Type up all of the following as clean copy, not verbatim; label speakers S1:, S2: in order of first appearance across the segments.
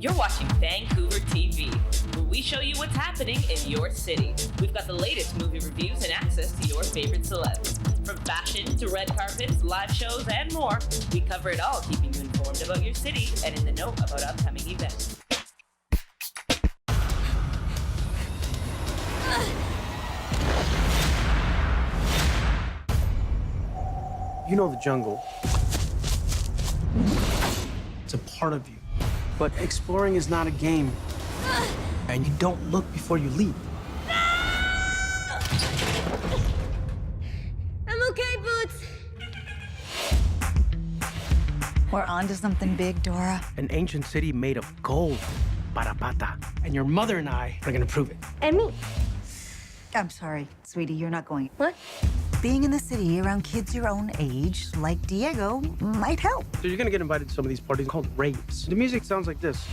S1: You're watching Vancouver TV, where we show you what's happening in your city. We've got the latest movie reviews and access to your favorite celebs. From fashion to red carpets, live shows, and more, we cover it all, keeping you informed about your city and in the know about upcoming events.
S2: You know the jungle. It's a part of you. But exploring is not a game. And you don't look before you leap.
S3: I'm okay, Boots.
S4: We're on to something big, Dora.
S2: An ancient city made of gold. Parapata. And your mother and I are gonna prove it.
S3: And me.
S4: I'm sorry, sweetie, you're not going.
S3: What?
S4: Being in the city around kids your own age, like Diego, might help.
S2: So you're gonna get invited to some of these parties called raves. The music sounds like this.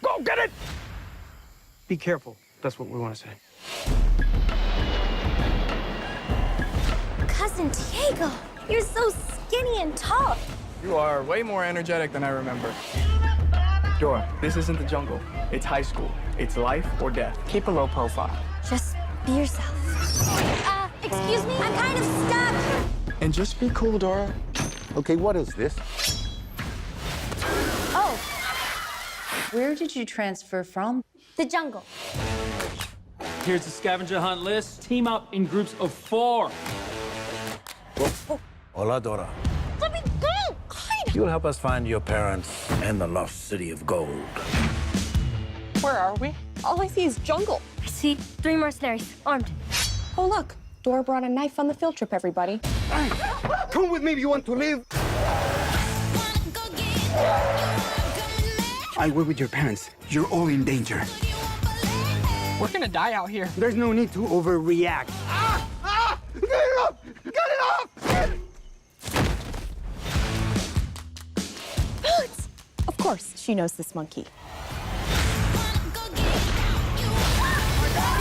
S2: Go get it! Be careful. That's what we want to say.
S3: Cousin Diego, you're so skinny and tall.
S5: You are way more energetic than I remember. Dora, this isn't the jungle. It's high school. It's life or death. Keep a low profile.
S3: Just be yourself. Excuse me, I'm kind of stuck.
S5: And just be cool, Dora.
S6: Okay, what is this?
S3: Oh,
S7: Where did you transfer from?
S3: the jungle.
S8: Here's the scavenger hunt list. Team up in groups of 4.
S6: Hola, Dora.
S3: Let me go! Hide!
S6: You'll help us find your parents and the lost city of gold.
S9: Where are we? All I see is jungle.
S3: I see 3 mercenaries, armed.
S9: Oh, look. Dora brought a knife on the field trip, everybody.
S2: Hey, come with me if you want to live. I work with your parents. You're all in danger.
S5: We're gonna die out here.
S2: There's no need to overreact. Get it off! Get it off!
S9: Boots! Of course, she knows this monkey.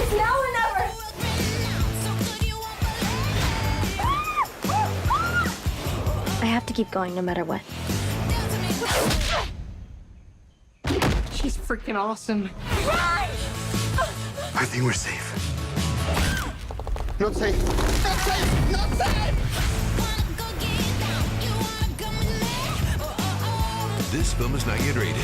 S3: It's now or never! I have to keep going no matter what.
S9: She's freaking awesome.
S2: I think we're safe. Not safe.
S10: This film is not yet rated.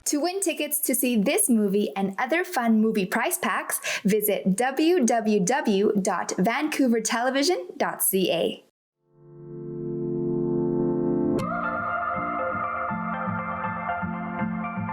S11: To win tickets to see this movie and other fun movie prize packs, visit www.vancouvertelevision.ca.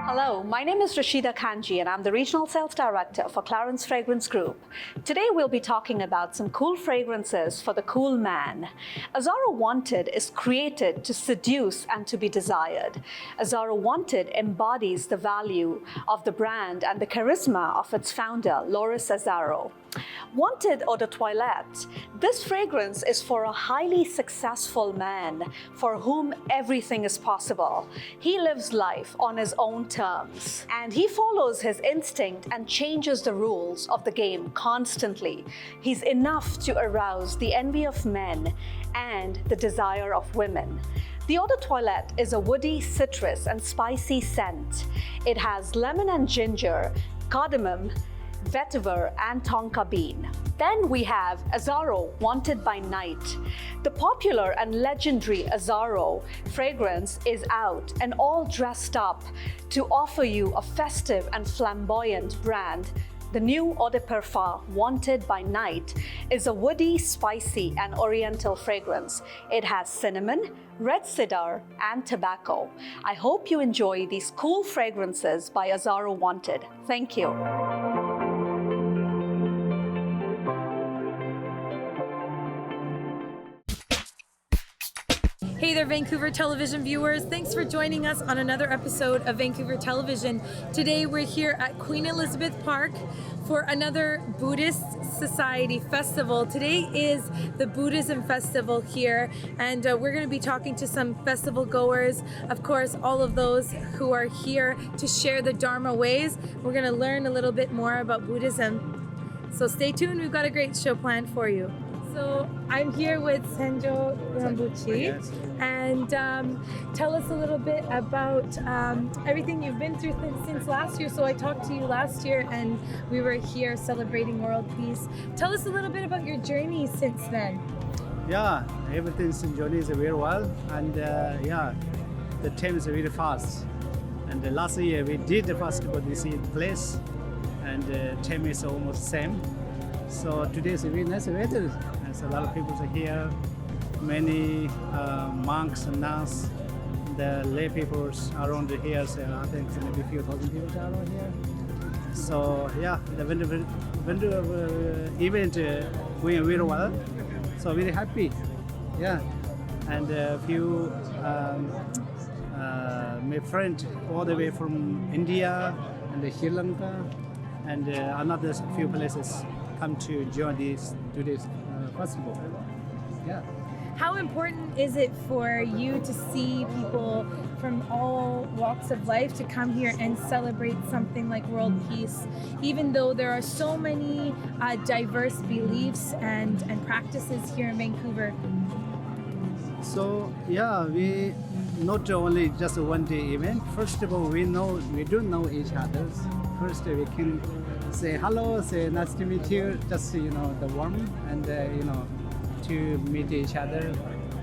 S12: Hello, my name is Rashida Kanji and I'm the Regional Sales Director for Clarence Fragrance Group. Today we'll be talking about some cool fragrances for the cool man. Azzaro Wanted is created to seduce and to be desired. Azzaro Wanted embodies the value of the brand and the charisma of its founder, Loris Azzaro. Wanted Eau de Toilette. This fragrance is for a highly successful man for whom everything is possible. He lives life on his own terms and he follows his instinct and changes the rules of the game constantly. He's enough to arouse the envy of men and the desire of women. The Eau de Toilette is a woody, citrus, and spicy scent. It has lemon and ginger, cardamom, vetiver, and tonka bean. Then we have Azzaro Wanted by Night. The popular and legendary Azzaro fragrance is out and all dressed up to offer you a festive and flamboyant brand. The new Eau de Parfum Wanted by Night is a woody, spicy, and oriental fragrance. It has cinnamon, red cedar, and tobacco. I hope you enjoy these cool fragrances by Azzaro Wanted. Thank you.
S13: Hey there, Vancouver Television viewers. Thanks for joining us on another episode of Vancouver Television. Today we're here at Queen Elizabeth Park for another Buddhist Society festival. Today is the Buddhism Festival here, and we're going to be talking to some festival goers. Of course, all of those who are here to share the Dharma ways. We're going to learn a little bit more about Buddhism. So stay tuned. We've got a great show planned for you. So I'm here with Senjo Rambuchi, and tell us a little bit about everything you've been through since last year. So I talked to you last year, and we were here celebrating world peace. Tell us a little bit about your journey since then.
S14: Yeah, everything's journey is very well, and yeah, the time is very fast. And last year we did the festival this year place, and time is almost same. So today is a very nice weather. There's a lot of people are here, many monks and nuns, the lay people around here. So I think maybe a few thousand people are around here. So yeah, the winter event going very well. So very happy, yeah. And a few my friends all the way from India and Sri Lanka and another few places come to join today's festival. Yeah.
S13: How important is it for you to see people from all walks of life to come here and celebrate something like world peace, even though there are so many diverse beliefs and practices here in Vancouver?
S14: So yeah, we not only just a one-day event. First of all, we do know each other. First, we can say hello, say nice to meet you, just the warm, and to meet each other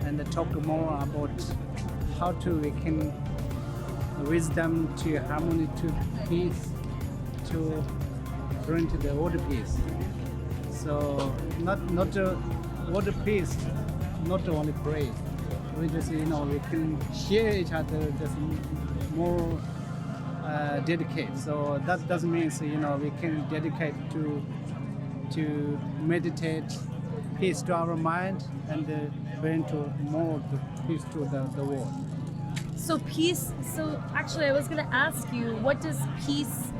S14: and talk more about how we can wisdom to harmony to peace to bring to the world peace. So not world peace, not only pray. We just we can share each other just more dedicate. So that doesn't mean we can dedicate to meditate peace to our mind and bring to more peace to the world.
S13: So peace. So actually, I was going to ask you, what does peace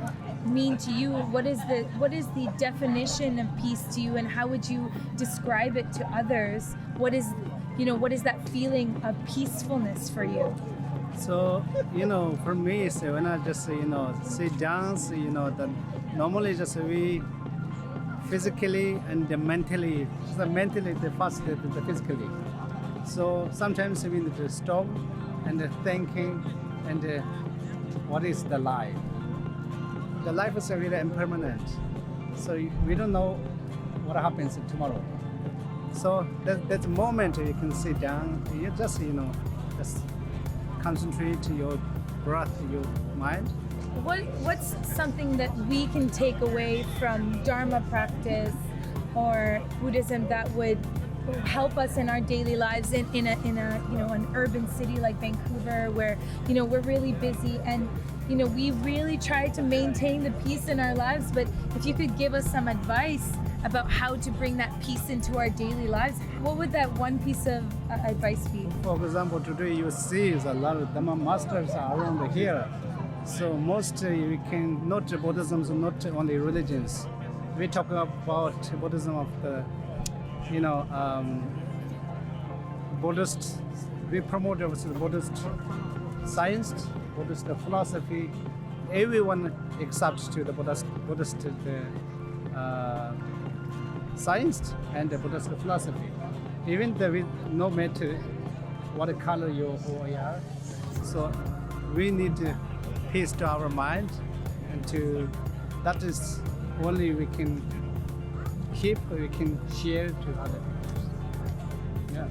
S13: mean to you? What is the definition of peace to you, and how would you describe it to others? What is that feeling of peacefulness for you?
S14: So for me, so when I just sit down, that normally just we physically and mentally. So mentally the first, the physically. So sometimes we need to stop and thinking and what is the life? The life is really impermanent. So we don't know what happens tomorrow. So that moment you can sit down, you just just concentrate your breath, your mind.
S13: What's something that we can take away from Dharma practice or Buddhism that would help us in our daily lives in an urban city like Vancouver, where we're really busy and we really try to maintain the peace in our lives? But if you could give us some advice about how to bring that peace into our daily lives, what would that one piece of advice be?
S14: For example, today you see a lot of Dhamma masters are around here. So most we can not Buddhism, not only religions. We talk about Buddhism of the Buddhist. We promote the Buddhist science, Buddhist philosophy. Everyone accepts to the Buddhist science and the Buddhist philosophy. Even no matter what color you are. So we need peace to our mind, and that is only we can keep, we can share to other people. Yeah.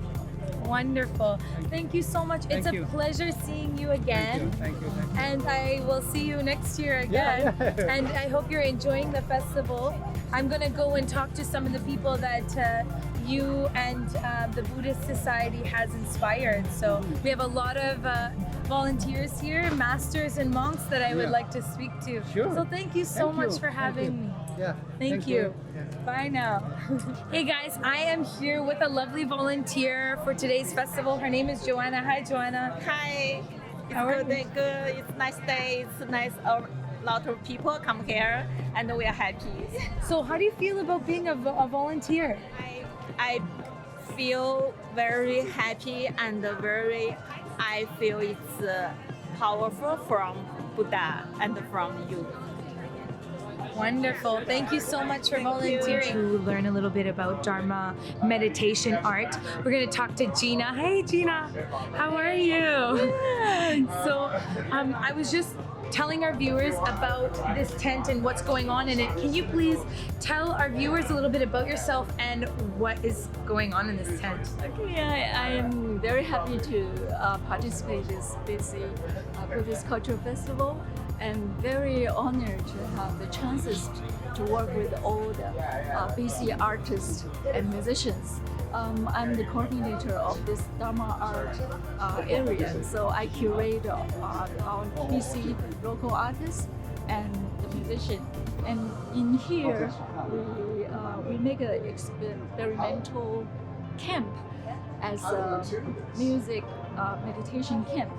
S13: Wonderful. Thank you so much. It's a pleasure seeing you again.
S14: Thank you.
S13: And I will see you next year again.
S14: Yeah.
S13: And I hope you're enjoying the festival. I'm going to go and talk to some of the people that you and the Buddhist Society has inspired. So we have a lot of volunteers here, masters and monks that I would like to speak to.
S14: Sure.
S13: So thank you so much for having me.
S14: Yeah.
S13: Thank you. Bye now. Hey guys, I am here with a lovely volunteer for today's festival. Her name is Joanna. Hi, Joanna.
S15: Hi.
S13: How are you?
S15: Good. It's a nice day. It's nice. A lot of people come here, and we are happy.
S13: So, how do you feel about being a volunteer?
S15: I feel very happy and I feel it's powerful from Buddha and from you.
S13: Wonderful. Thank you so much for volunteering. To learn a little bit about Dharma meditation art, we're going to talk to Gina. Hey, Gina. How are you? So I was just telling our viewers about this tent and what's going on in it. Can you please tell our viewers a little bit about yourself and what is going on in this tent?
S16: Okay, I am very happy to participate in this busy Buddhist Cultural Festival, and very honored to have the chances to work with all the busy artists and musicians. I'm the coordinator of this Dharma art area, so I curate our busy local artists and the musician. And in here, we make an experimental camp as a music meditation camp.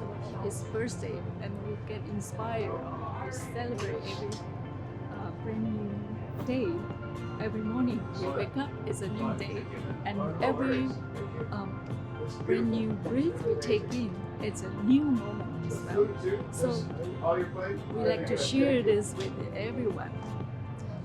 S16: It's birthday, and we get inspired to celebrate every brand new day. Every morning we wake up, it's a new day, and every brand new breath we take in, it's a new moment as well. So we like to share this with everyone.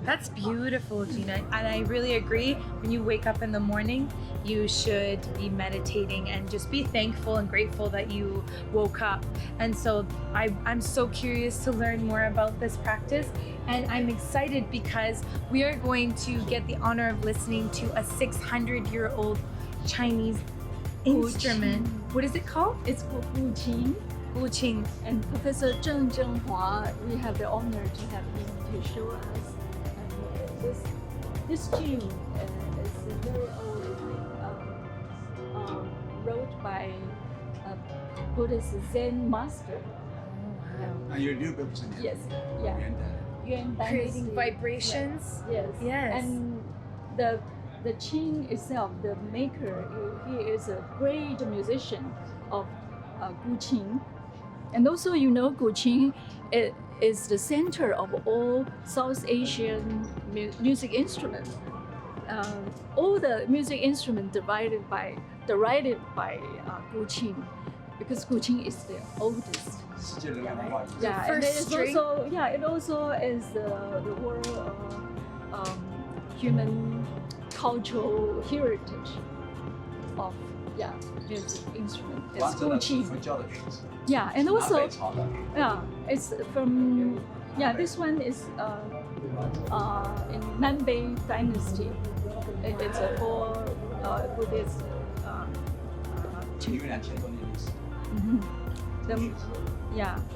S13: That's beautiful, Gina, and I really agree. When you wake up in the morning, you should be meditating and just be thankful and grateful that you woke up. And so I'm so curious to learn more about this practice, and I'm excited because we are going to get the honor of listening to a 600-year-old Chinese instrument. What is it called?
S16: It's called guqin.
S13: Guqin.
S16: And Professor Zheng Zhenghua, we have the honor to have him to show us. This tune is a very old, wrote by a Buddhist Zen master. Yes, yeah.
S13: Creating vibrations.
S16: Yes.
S13: Yes.
S16: And the qin itself, the maker, he is a great musician of guqin. And also, you know, guqin is the center of all South Asian music instruments. All the music instruments derived by guqin, because guqin is the oldest. Yeah, and it also is the world human cultural heritage of music instrument. It's guqin. Yeah, and also it's from this one is in Nanbei dynasty. It's a for Buddhist.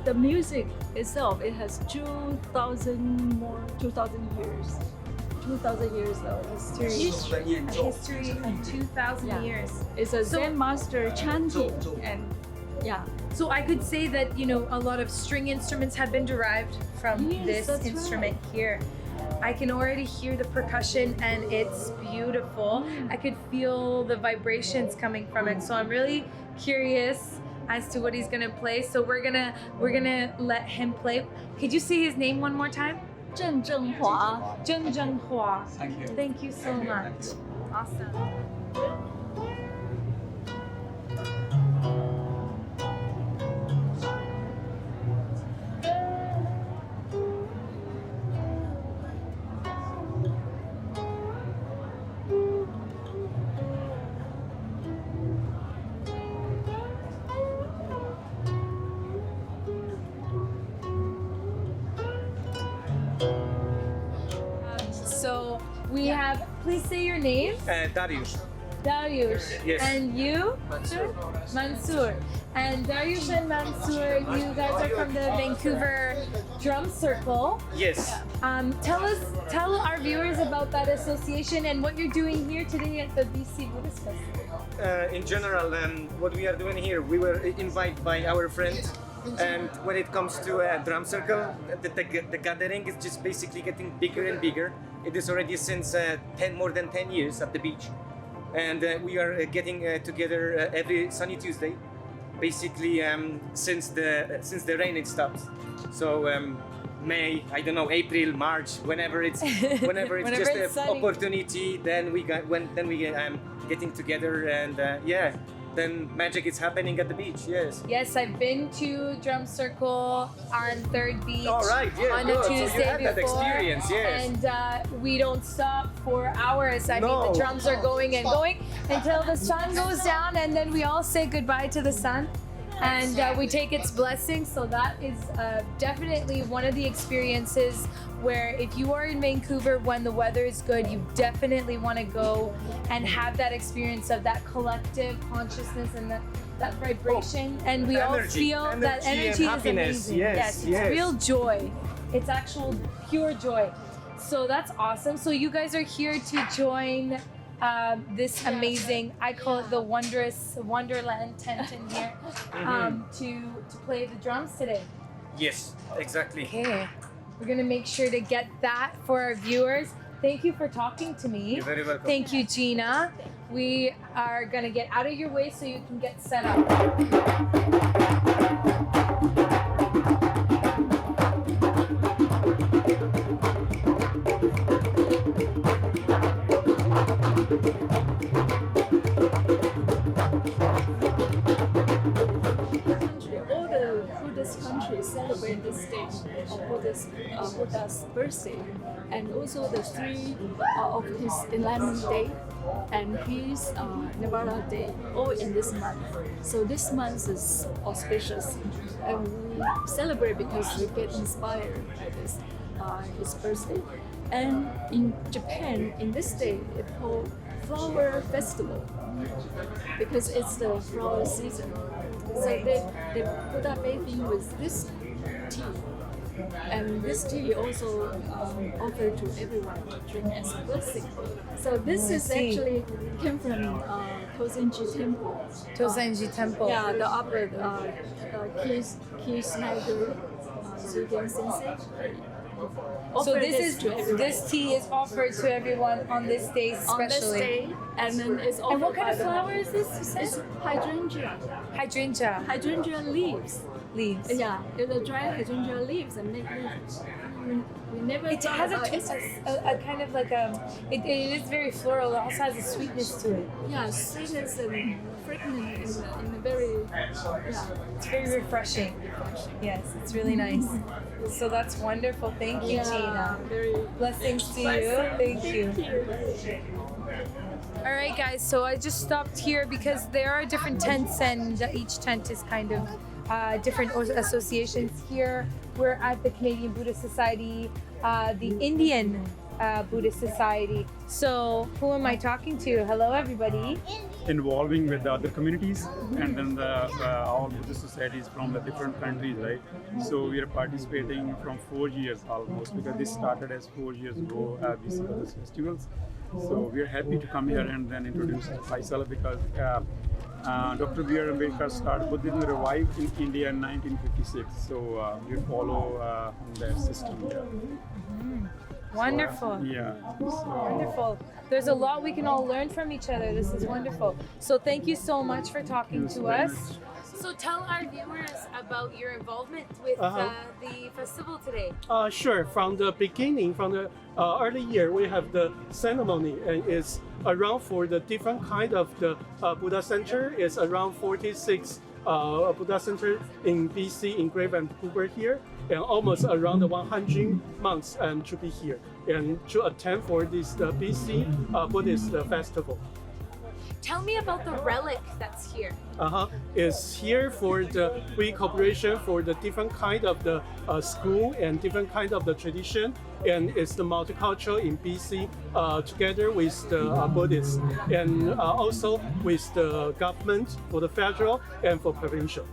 S16: The music itself, it has 2,000 years. 2,000 years of history.
S13: A history of 2,000 years.
S16: It's a Zen master chanting, and
S13: So I could say that, you know, a lot of string instruments have been derived from this instrument here. I can already hear the percussion and it's beautiful. I could feel the vibrations coming from it. So I'm really curious as to what he's gonna play. So we're gonna let him play. Could you say his name one more time?
S16: Zheng Zhenghua.
S13: Zheng Zhenghua.
S5: Thank you.
S13: Thank you so much. Awesome. So we have, please say your name.
S17: Darius.
S13: Darius.
S17: Yes.
S13: And you?
S17: Mansoor.
S13: Mansoor. And Darius and Mansoor, you guys are from the Vancouver Drum Circle.
S17: Yes.
S13: Tell our viewers about that association and what you're doing here today at the BC Buddhist Festival.
S17: In general, what we are doing here, we were invited by our friends. And when it comes to a drum circle, the gathering is just basically getting bigger and bigger. It is already since more than 10 years at the beach. And we are getting together every sunny Tuesday, basically since the rain it stops. So May, I don't know, April, March, whenever it's just an opportunity, then we get getting together, and then magic is happening at the beach. Yes.
S13: Yes, I've been to Drum Circle on 3rd Beach
S17: All right, yeah,
S13: on
S17: good.
S13: a
S17: So
S13: Tuesday
S17: you had that
S13: before,
S17: experience, yes.
S13: and we don't stop for hours. I mean, the drums are going and going until the sun goes down, and then we all say goodbye to the sun. And we take its blessings. So that is definitely one of the experiences where if you are in Vancouver when the weather is good, you definitely want to go and have that experience of that collective consciousness and that vibration. And we all feel that energy is amazing. Yes, it's real joy. It's actual pure joy. So that's awesome. So you guys are here to join this amazing, I call it the wondrous Wonderland tent in here, to play the drums today.
S17: Yes, exactly.
S13: Okay, we're gonna make sure to get that for our viewers. Thank you for talking to me.
S17: You're very welcome.
S13: Thank you, Gina. We are gonna get out of your way so you can get set up.
S16: All the Buddhist countries celebrate this day of Buddha's birthday, and also the 3 of his enlightenment day and his Nirvana day, all in this month. So this month is auspicious, and we celebrate because we get inspired by this his birthday. And in Japan, in this day, it's called Flower Festival because it's the flower season. So they put up bathing with this tea, and this tea also offered to everyone to drink as a blessing. So this is actually came from Tozenji Temple.
S13: Tozenji Temple.
S16: Yeah, the upper Key Snyder Zugen Sensei.
S13: So this tea is offered to everyone on this day especially.
S16: On this day, and then it's offered.
S13: And what kind of flower is this? You said?
S16: It's hydrangea.
S13: Hydrangea.
S16: Hydrangea leaves.
S13: Leaves.
S16: Yeah, the dry hydrangea leaves and make leaves. We never.
S13: It has a kind of like it is very floral. It also has a sweetness to it.
S16: Yeah, sweetness and fragrance in a very
S13: It's very refreshing. Yes, it's really nice. So that's wonderful. Thank you, Gina.
S16: Very
S13: blessings to you. Thank you. All right, guys. So I just stopped here because there are different tents, and each tent is kind of different associations. Here we're at the Canadian Buddhist Society, the Indian Buddhist Society. So who am I talking to? Hello, everybody.
S18: Involving with the other communities, and then all Buddhist societies from the different countries, right? So we are participating from 4 years almost, because this started as 4 years ago, we see all these festivals. So we are happy to come here and then introduce myself, because Dr. B.R. Ambedkar started Buddhism revived in India in 1956. So we follow that system here.
S13: Wonderful.
S18: Yeah.
S13: Wonderful. There's a lot we can all learn from each other. This is wonderful. So thank you so much for talking to us. So tell our viewers about your involvement with the festival today.
S2: Sure. From the beginning, from the early year, we have the ceremony, and it's around for the different kind of the Buddha Center. It's around 46 Buddha Center in BC, in Great Vancouver here, and almost around the 100 months to be here and to attend for this BC Buddhist festival.
S13: Tell me about the relic that's here.
S2: It's here for the cooperation for the different kind of the school and different kind of the tradition, and it's the multicultural in BC together with the Buddhists, and also with the government for the federal and for provincial.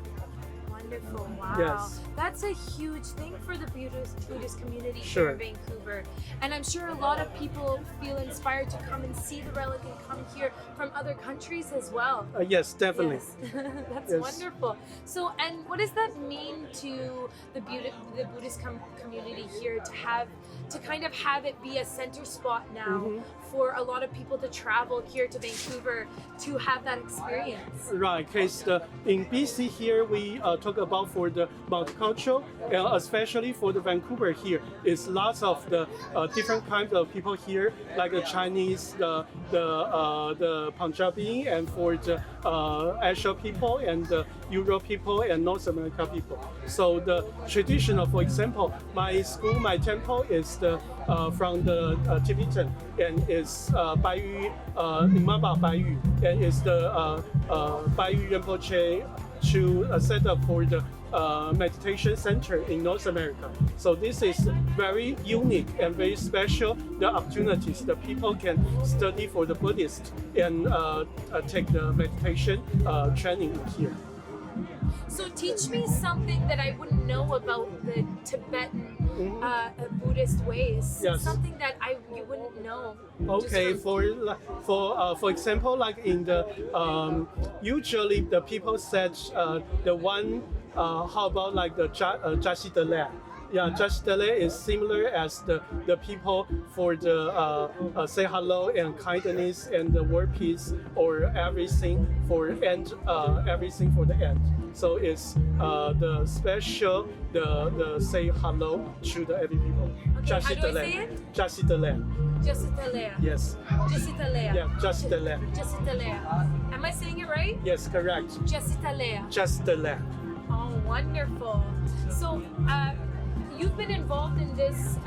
S13: Wonderful. Wow.
S2: Yes.
S13: That's a huge thing for the Buddhist community
S2: Sure.
S13: here in Vancouver. And I'm sure a lot of people feel inspired to come and see the relic and come here from other countries as well.
S2: Yes, definitely.
S13: Yes. That's
S2: Yes.
S13: wonderful. So, and what does that mean to the Buddhist community here to kind of have it be a center spot now for a lot of people to travel here to Vancouver to have that experience?
S2: Right, because in BC here we talk talk about for the multicultural, and especially for the Vancouver here, is lots of the different kinds of people here, like the Chinese, the Punjabi, and for the Asia people and the Europe people and North America people. So the traditional, for example, my school, my temple is from the Tibetan, and is Baiyu, Nimaba Baiyu, and is the Baiyu Rinpoche to set up for the meditation center in North America. So this is very unique and very special, the opportunities that people can study for the Buddhist and take the meditation training here.
S13: So teach me something that I wouldn't know about the Tibetan Buddhist ways.
S2: Yes.
S13: Something that you wouldn't know.
S2: Okay, for example, like in the usually the people said the one how about like the Jashidale. Yeah, Jashidale is similar as the people for the say hello and kindness and the word peace or everything for end everything for the end. So it's the special the say hello to the every people.
S13: Okay, how do I say it?
S2: Jashidale.
S13: Jasitalea.
S2: Yes.
S13: Jasitalea.
S2: Yeah, Jasitalea.
S13: Jasitalea. Am I saying it right?
S2: Yes, correct.
S13: Jasitalea.
S2: Jasitalea.
S13: Oh, wonderful. So, you've been involved in this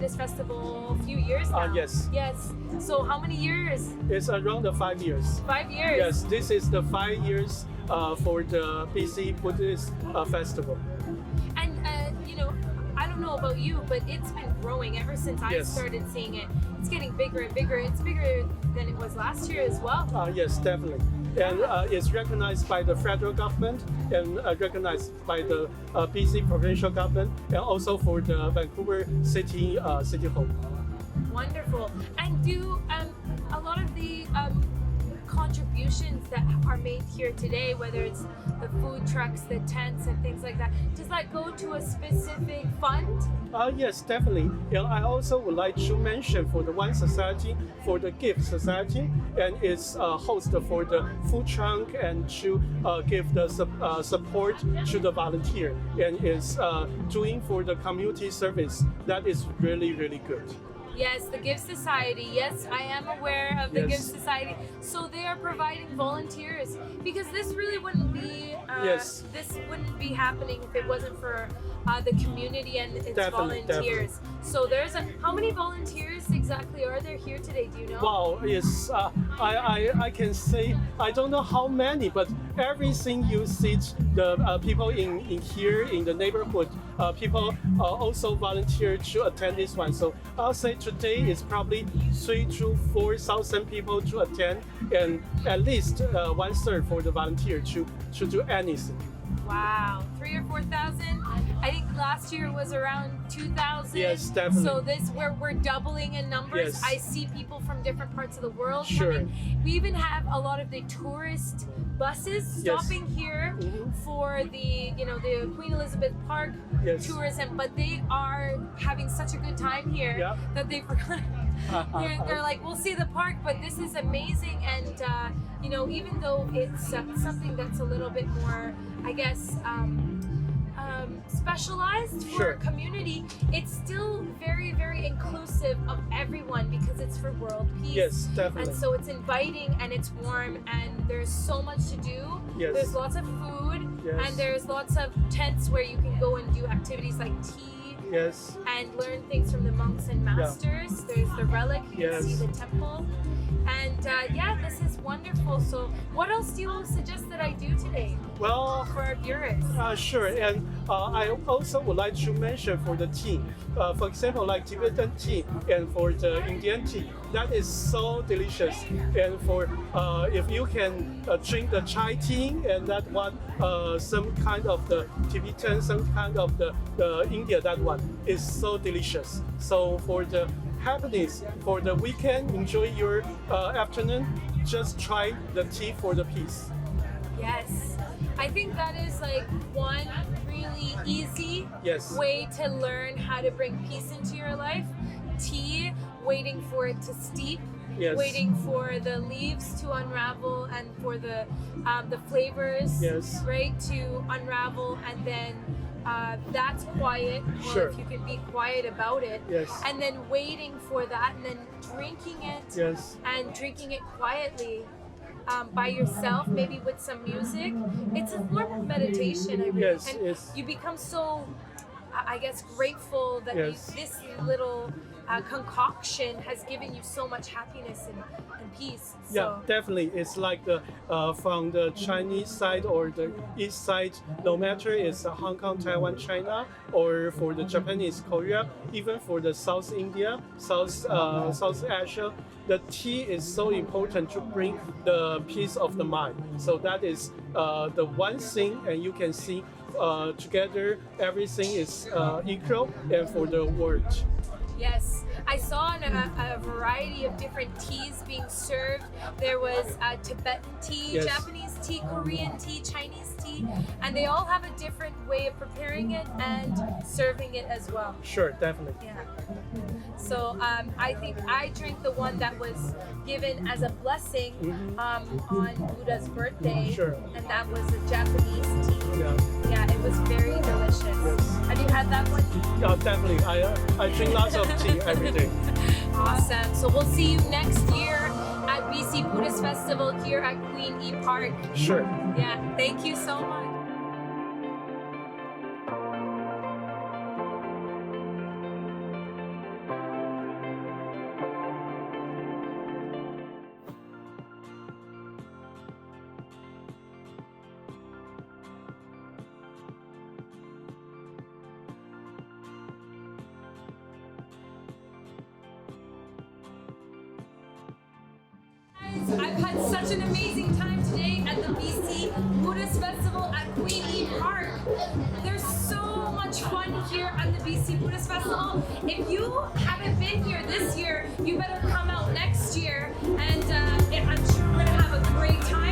S13: this festival a few years now.
S2: Yes.
S13: Yes. So how many years?
S2: It's around the 5 years.
S13: 5 years.
S2: Yes, this is the 5 years for the BC Buddhist festival.
S13: And you know, I don't know about you, but it's been growing ever since I started seeing it. It's getting bigger and bigger. It's bigger than it was last year as well.
S2: Yes, definitely. And it's recognized by the federal government and recognized by the BC provincial government and also for the Vancouver City Hall.
S13: Wonderful. And do a lot of the contributions that are made here today, whether it's the food trucks, the tents, and things like that, does that go to a specific fund?
S2: Yes, definitely. And I also would like to mention for the One Society, for the Gift Society, and it's host for the food trunk and to give the support to the volunteer, and is doing for the community service. That is really, really good.
S13: Yes, the Gift Society. Yes, I am aware of the Gift Society. So they are providing volunteers, because this really wouldn't be this wouldn't be happening if it wasn't for the community and its volunteers.
S2: Definitely.
S13: So there's how many volunteers exactly are there here today? Do you know?
S2: Wow, yes, I can say I don't know how many, but everything you see the people in here in the neighborhood, people also volunteer to attend this one. So I'll say today is probably 3,000 to 4,000 people to attend, and at least 1/3 for the volunteer to do anything.
S13: Wow, 3,000 or 4,000. I think last year was around 2,000.
S2: Yes, definitely.
S13: So this we're doubling in numbers.
S2: Yes.
S13: I see people from different parts of the world
S2: Sure.
S13: coming. We even have a lot of the tourist buses stopping here for the the Queen Elizabeth Park tourism, but they are having such a good time here that they forgot. They're like, we'll see the park, but this is amazing. And even though it's something that's a little bit more, I guess, specialized for a community, it's still very, very inclusive of everyone because it's for world peace.
S2: Yes, definitely.
S13: And so it's inviting and it's warm and there's so much to do.
S2: Yes.
S13: There's lots of food and there's lots of tents where you can go and do activities like tea.
S2: Yes.
S13: And learn things from the monks and masters. There's the relic, you can see the temple. And this is wonderful. So what else do you suggest that I do today?
S2: Well,
S13: for our viewers.
S2: Sure, and I also would like to mention for the tea. For example, like Tibetan tea and for the Indian tea, that is so delicious. And for if you can drink the chai tea and that one, some kind of the Tibetan, some kind of the India, that one is so delicious. So for the happiness for the weekend, enjoy your afternoon, just try the tea for the peace.
S13: Yes, I think that is like one really easy way to learn how to bring peace into your life. Tea, waiting for it to steep
S2: Yes.
S13: waiting for the leaves to unravel and for the flavors,
S2: Yes.
S13: right, to unravel, and then that's quiet. Well,
S2: Sure.
S13: if you can be quiet about it,
S2: Yes.
S13: and then waiting for that, and then drinking it,
S2: Yes.
S13: and drinking it quietly. By yourself, maybe with some music. It's a form of meditation. I really,
S2: Yes,
S13: and
S2: yes.
S13: you become so, I guess, grateful that
S2: Yes.
S13: this little concoction has given you so much happiness and peace.
S2: Yeah,
S13: So,
S2: definitely. It's like the from the Chinese side or the east side, no matter it's Hong Kong, Taiwan, China, or for the Japanese, Korea, even for the South India, South Asia, the tea is so important to bring the peace of the mind. So that is the one thing, and you can see together everything is equal and for the world.
S13: yes, I saw a variety of different teas being served. There was Tibetan tea,
S2: Yes.
S13: Japanese tea, Korean tea, Chinese tea, and they all have a different way of preparing it and serving it as well.
S2: Sure, definitely.
S13: Yeah. So I think I drank the one that was given as a blessing on Buddha's birthday,
S2: Sure.
S13: and that was a Japanese tea.
S2: Yeah.
S13: Yeah, it was very delicious. Have you had that one?
S2: Yeah, definitely. I drink lots of tea every day.
S13: Awesome. So we'll see you next year at BC Buddhist Festival here at Queen E Park.
S2: Sure.
S13: Yeah, thank you so much. I've had such an amazing time today at the BC Buddhist Festival at Queen E Park. There's so much fun here at the BC Buddhist Festival. If you haven't been here this year, you better come out next year, and I'm sure we're gonna have a great time.